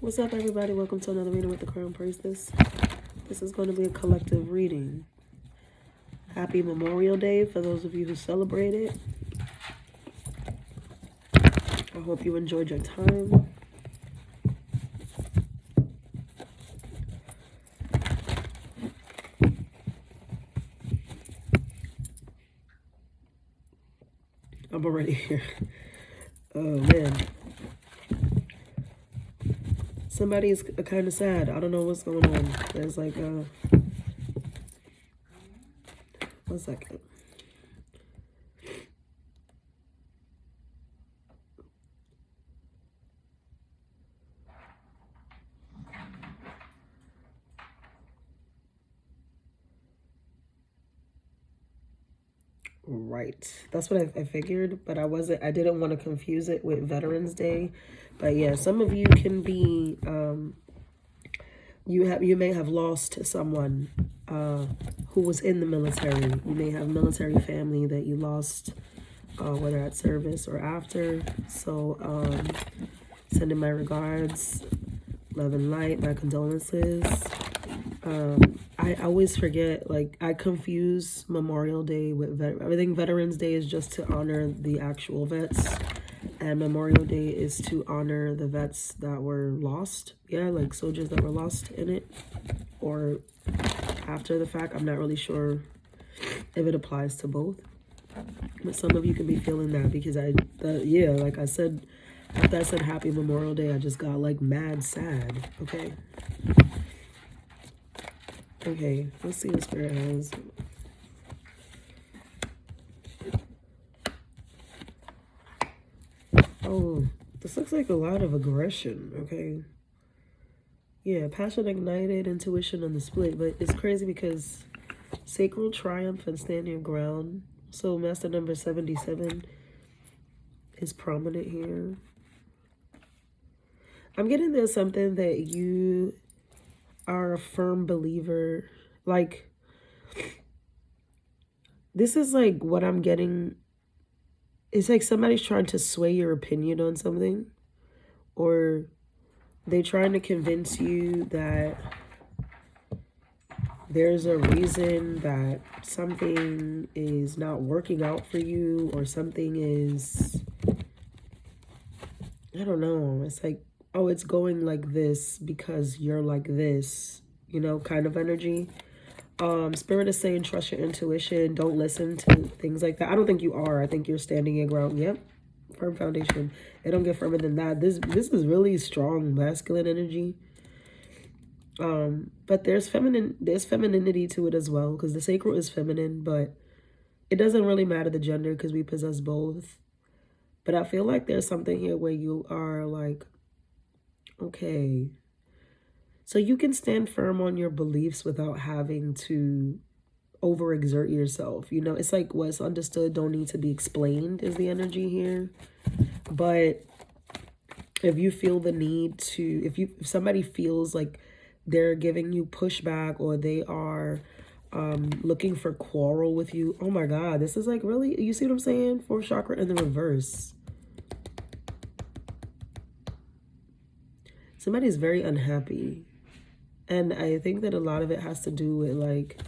What's up, everybody? Welcome to another reading with the Crown Priestess. This is going to be a collective reading. Happy Memorial Day for those of you who celebrate it. I hope you enjoyed your time. I'm already here. Oh, man. Somebody's kind of sad. I don't know what's going on. There's like a... 1 second. Right. That's what I figured, but I didn't want to confuse it with Veterans Day. But yeah, some of you can be, you may have lost someone who was in the military. You may have military family that you lost, whether at service or after. So sending my regards, love and light, my condolences. I always forget, like, I confuse Memorial Day with I think Veterans Day is just to honor the actual vets, and Memorial Day is to honor the vets that were lost. Yeah, like soldiers that were lost in it, or after the fact. I'm not really sure if it applies to both, but some of you can be feeling that because yeah, like I said, after I said Happy Memorial Day, I just got like mad sad. Okay, let's see what Spirit has. Oh, this looks like a lot of aggression, okay? Yeah, passion ignited, intuition on the split, but it's crazy because sacral triumph and stand your ground. So master number 77 is prominent here. I'm getting there's something that you are a firm believer. Like, this is like what I'm getting. It's like somebody's trying to sway your opinion on something, or they're trying to convince you that there's a reason that something is not working out for you, or something is, I don't know, it's like, oh, it's going like this because you're like this, you know, kind of energy. Spirit is saying trust your intuition, don't listen to things like that. I don't think you are. I think you're standing your ground. Yep, firm foundation. It don't get firmer than that. This is really strong masculine energy. But there's femininity to it as well, because the sacral is feminine, but it doesn't really matter the gender because we possess both. But I feel like there's something here where you are like, okay, so you can stand firm on your beliefs without having to overexert yourself. You know, it's like what's understood don't need to be explained is the energy here. But if you feel the need to, if somebody feels like they're giving you pushback, or they are looking for quarrel with you, oh my God, this is like really, you see what I'm saying? Fourth chakra in the reverse. Somebody's very unhappy. And I think that a lot of it has to do with like,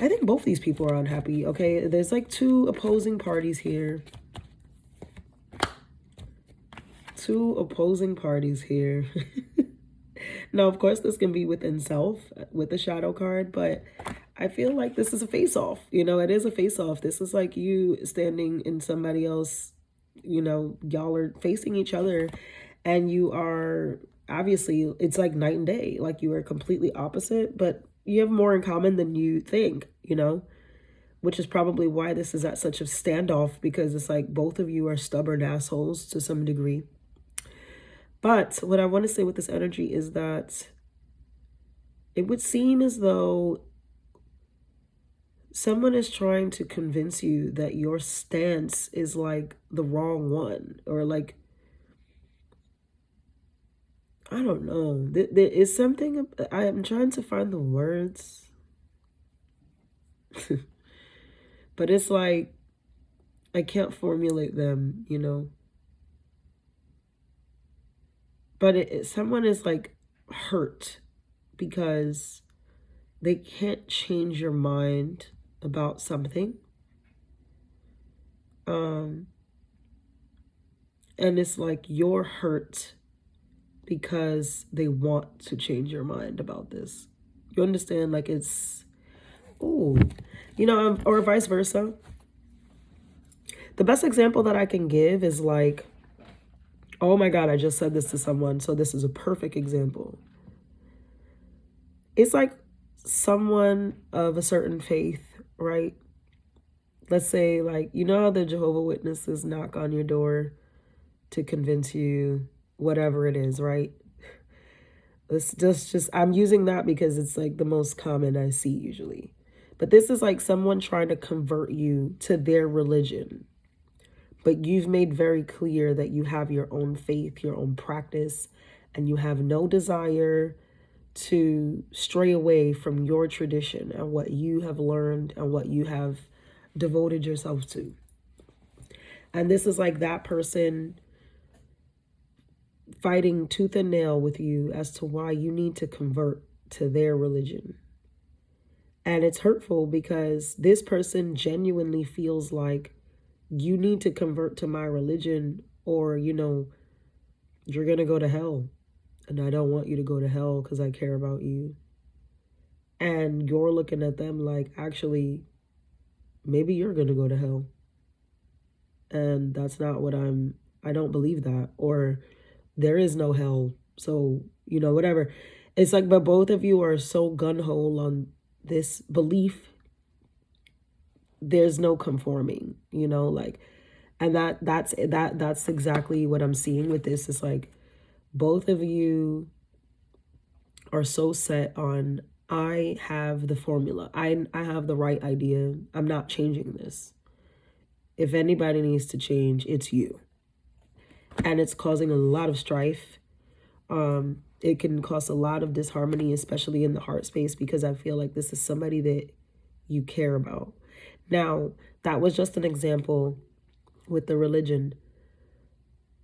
I think both these people are unhappy, okay? There's like two opposing parties here. Two opposing parties here. Now, of course, this can be within self with the shadow card, but I feel like this is a face-off. You know, it is a face-off. This is like you standing in somebody else, you know, y'all are facing each other, and you are, obviously, it's like night and day. Like you are completely opposite, but you have more in common than you think, you know, which is probably why this is at such a standoff, because it's like both of you are stubborn assholes to some degree. But what I want to say with this energy is that it would seem as though someone is trying to convince you that your stance is like the wrong one, or like, I don't know. There is something, I am trying to find the words. But it's like, I can't formulate them, you know. But someone is like hurt because they can't change your mind about something. And it's like you're hurt because they want to change your mind about this. You understand? Like it's, ooh, or vice versa. The best example that I can give is like, oh my God, I just said this to someone, so this is a perfect example. It's like someone of a certain faith, right? Let's say, like, you know how the Jehovah's Witnesses knock on your door to convince you whatever it is, right? It's just I'm using that because it's like the most common I see usually. But this is like someone trying to convert you to their religion. But you've made very clear that you have your own faith, your own practice, and you have no desire to stray away from your tradition and what you have learned and what you have devoted yourself to. And this is like that person fighting tooth and nail with you as to why you need to convert to their religion. And it's hurtful because this person genuinely feels like you need to convert to my religion or, you're going to go to hell. And I don't want you to go to hell because I care about you. And you're looking at them like, actually, maybe you're going to go to hell. And that's not what I don't believe that. Or there is no hell. So, whatever. It's like, but both of you are so gun-ho on this belief. There's no conforming, like, and that's exactly what I'm seeing with this. It's like both of you are so set on, I have the formula. I have the right idea. I'm not changing this. If anybody needs to change, it's you. And it's causing a lot of strife. It can cause a lot of disharmony, especially in the heart space, because I feel like this is somebody that you care about. Now, that was just an example with the religion.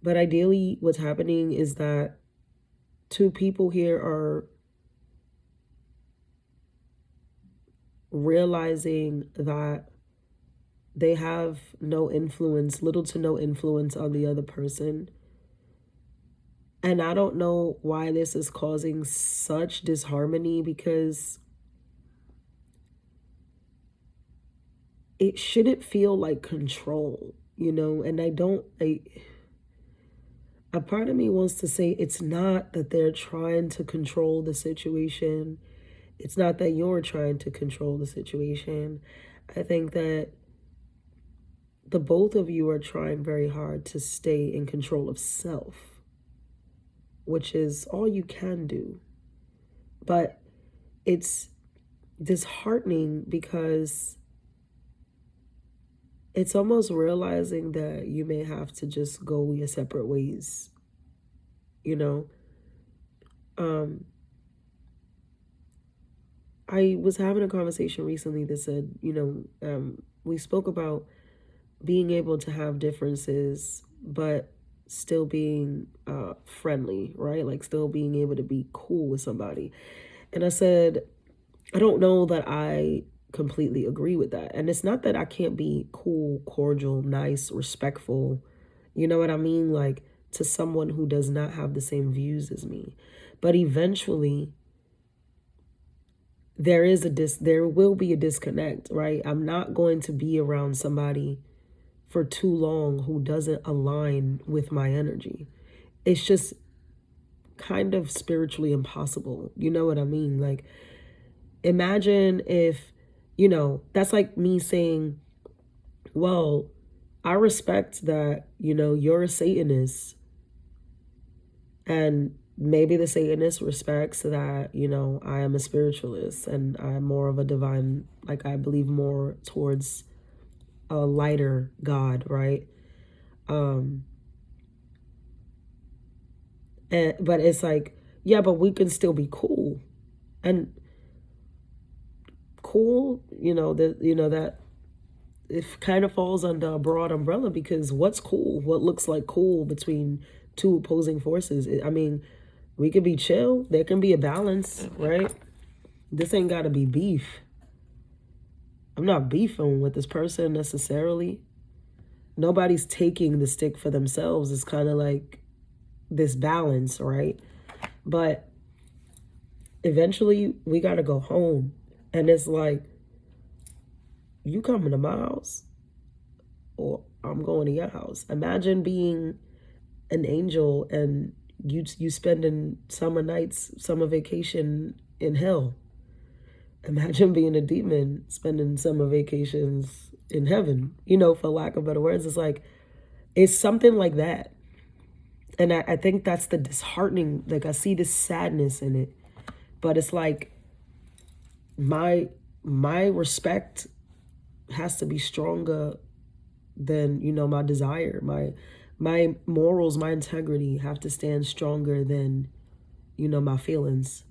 But ideally, what's happening is that two people here are realizing that they have no influence, little to no influence on the other person. And I don't know why this is causing such disharmony, because it shouldn't feel like control, and a part of me wants to say it's not that they're trying to control the situation. It's not that you're trying to control the situation. I think that the both of you are trying very hard to stay in control of self, which is all you can do. But it's disheartening because it's almost realizing that you may have to just go your separate ways, I was having a conversation recently that said, we spoke about being able to have differences, but still being friendly, right? Like still being able to be cool with somebody. And I said, I don't know that I completely agree with that. And it's not that I can't be cool, cordial, nice, respectful, you know what I mean? Like to someone who does not have the same views as me. But eventually there will be a disconnect, right? I'm not going to be around somebody for too long who doesn't align with my energy. It's just kind of spiritually impossible. You know what I mean? Like, imagine if, that's like me saying, well, I respect that, you're a Satanist, and maybe the Satanist respects that, I am a spiritualist and I'm more of a divine, like I believe more towards a lighter God, right? But it's like, yeah, but we can still be cool. And cool, that it kind of falls under a broad umbrella, because what's cool? What looks like cool between two opposing forces. I mean, we could be chill. There can be a balance, right? This ain't got to be beef. I'm not beefing with this person necessarily. Nobody's taking the stick for themselves. It's kind of like this balance, right? But eventually we got to go home. And it's like, you coming to my house or I'm going to your house. Imagine being an angel and you spending summer nights, summer vacation in hell. Imagine being a demon spending summer vacations in heaven, for lack of better words. It's like, it's something like that. And I think that's the disheartening, like I see this sadness in it. But it's like my respect has to be stronger than, my desire. My morals, my integrity have to stand stronger than, my feelings.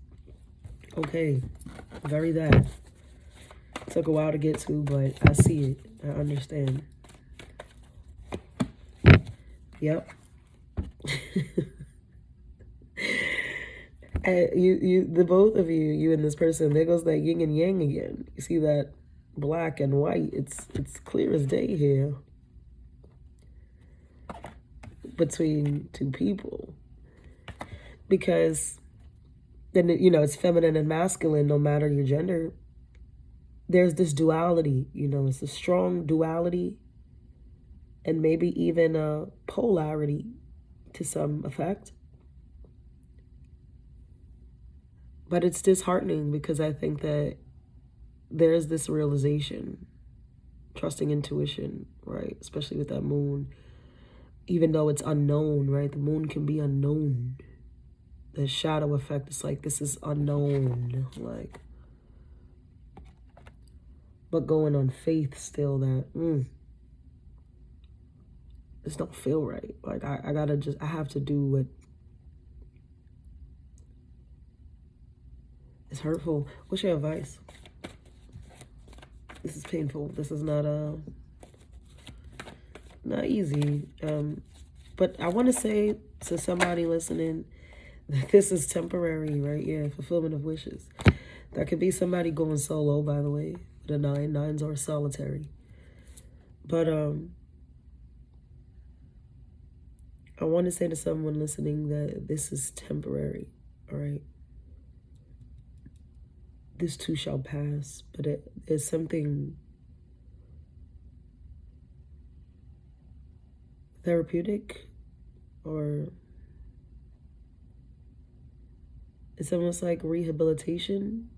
Okay, very that. Took a while to get to, but I see it. I understand. Yep. And the both of you and this person, there goes that yin and yang again. You see that black and white? It's clear as day here between two people, because then it's feminine and masculine. No matter your gender, there's this duality. It's a strong duality, and maybe even a polarity to some effect. But it's disheartening because I think that there's this realization, trusting intuition, right? Especially with that moon. Even though it's unknown, right? The moon can be unknown. The shadow effect is like, this is unknown. Like, but going on faith still that, this don't feel right. Like, I have to do what is hurtful. What's your advice? This is painful. This is not easy. But I want to say to somebody listening that this is temporary, right? Yeah, fulfillment of wishes. That could be somebody going solo, by the way. The nines are solitary. But I want to say to someone listening that this is temporary, all right? This too shall pass, but it is something therapeutic, or it's almost like rehabilitation,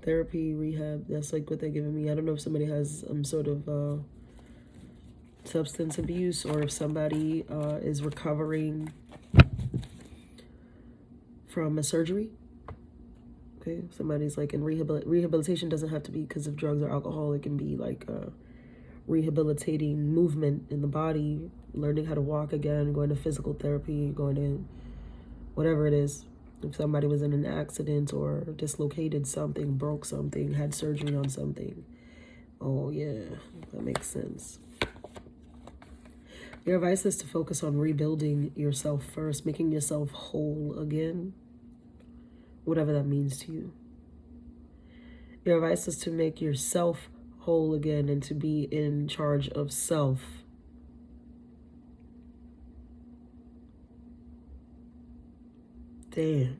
therapy, rehab. That's like what they're giving me. I don't know if somebody has some sort of substance abuse, or if somebody is recovering from a surgery. Okay, somebody's like in rehabilitation doesn't have to be because of drugs or alcohol. It can be like rehabilitating movement in the body, learning how to walk again, going to physical therapy, going to whatever it is. If somebody was in an accident or dislocated something, broke something, had surgery on something. Oh yeah, that makes sense. Your advice is to focus on rebuilding yourself first, making yourself whole again. Whatever that means to you. Your advice is to make yourself whole again and to be in charge of self. Damn.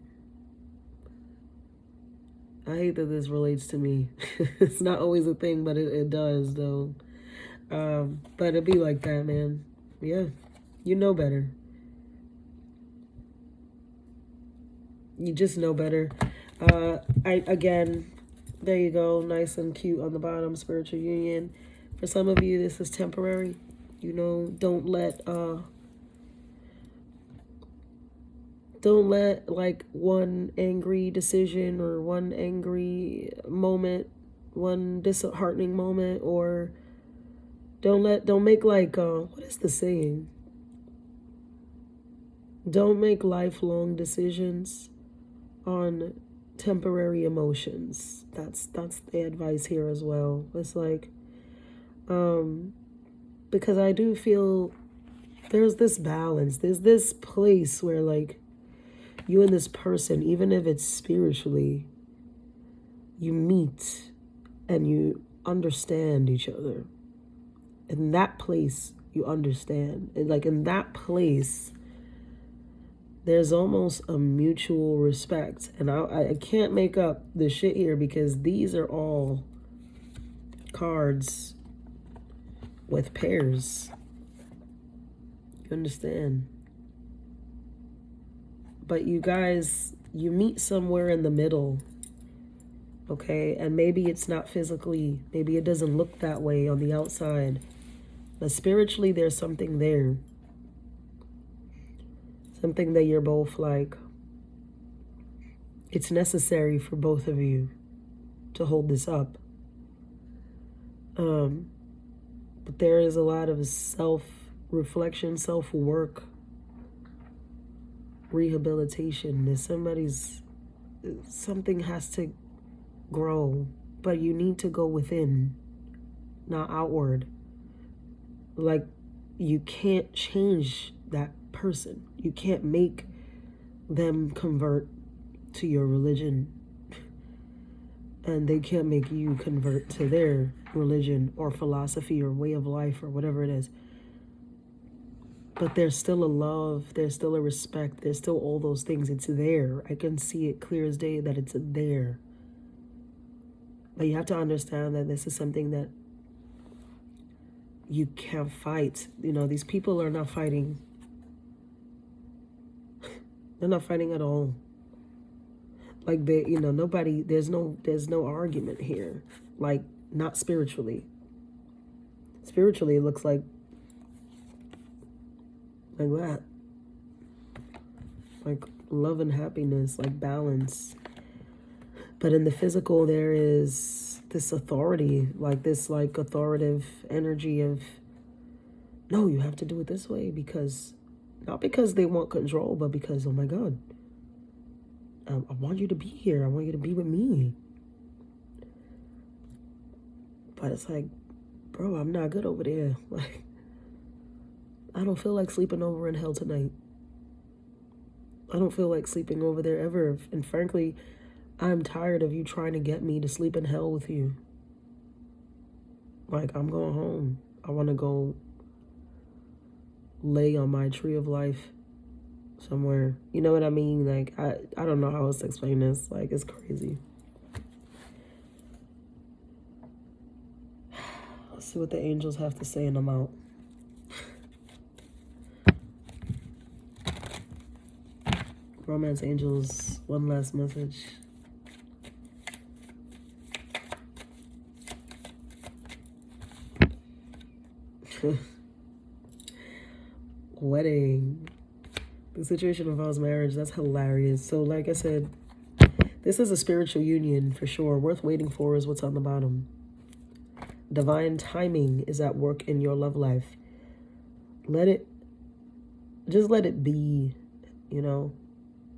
I hate that this relates to me. It's not always a thing, but it does, though. But it'd be like that, man. Yeah. You know better. You just know better. Again, there you go. Nice and cute on the bottom. Spiritual union. For some of you, this is temporary. Don't let like one angry decision or one angry moment, one disheartening moment, or don't make like, what is the saying? Don't make lifelong decisions on temporary emotions. That's the advice here as well. It's like, because I do feel there's this balance. There's this place where, like, you and this person, even if it's spiritually, you meet and you understand each other. In that place, you understand. And like in that place, there's almost a mutual respect. And I can't make up the shit here because these are all cards with pairs. You understand? But you guys, you meet somewhere in the middle. Okay? And maybe it's not physically, maybe it doesn't look that way on the outside. But spiritually, there's something there. Something that you're both like, it's necessary for both of you to hold this up. But there is a lot of self-reflection, self-work, rehabilitation. Something has to grow, but you need to go within, not outward. Like, you can't change that person. You can't make them convert to your religion. And they can't make you convert to their religion or philosophy or way of life or whatever it is. But there's still a love, there's still a respect, there's still all those things. It's there. I can see it clear as day that it's there. But you have to understand that this is something that you can't fight. You know, these people are not fighting. They're not fighting at all. Like, they, you know, nobody, there's no argument here. Like, not spiritually. Spiritually, it looks like that. Like love and happiness, like balance. But in the physical, there is this authority, like this like authoritative energy of, no, you have to do it this way because, not because they want control, but because, oh my God, I want you to be here. I want you to be with me. But it's like, bro, I'm not good over there. Like, I don't feel like sleeping over in hell tonight. I don't feel like sleeping over there ever. And frankly, I'm tired of you trying to get me to sleep in hell with you. Like, I'm going home. I want to go lay on my tree of life somewhere. You know what I mean? Like, I don't know how else to explain this. Like, it's crazy. Let's see what the angels have to say and I'm out. Romance angels, one last message. Wedding. The situation involves marriage. That's hilarious. So like I said, this is a spiritual union for sure. Worth waiting for is what's on the bottom. Divine timing is at work in your love life. Just let it be, you know.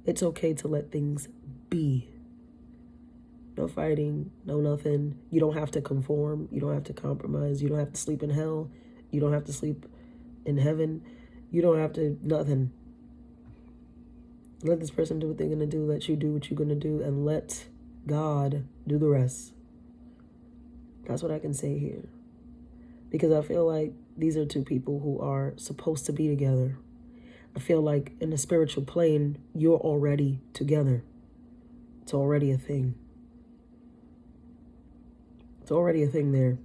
It's okay to let things be. No fighting, no nothing. You don't have to conform. You don't have to compromise. You don't have to sleep in hell. You don't have to sleep in heaven. You don't have to, nothing. Let this person do what they're going to do. Let you do what you're going to do. And let God do the rest. That's what I can say here. Because I feel like these are two people who are supposed to be together. I feel like in the spiritual plane, you're already together. It's already a thing. It's already a thing there.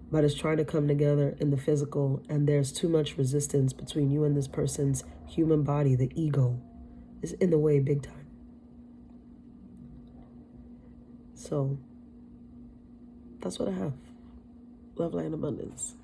But it's trying to come together in the physical, and there's too much resistance between you and this person's human body. The ego is in the way big time. So, that's what I have. Love, light, and abundance.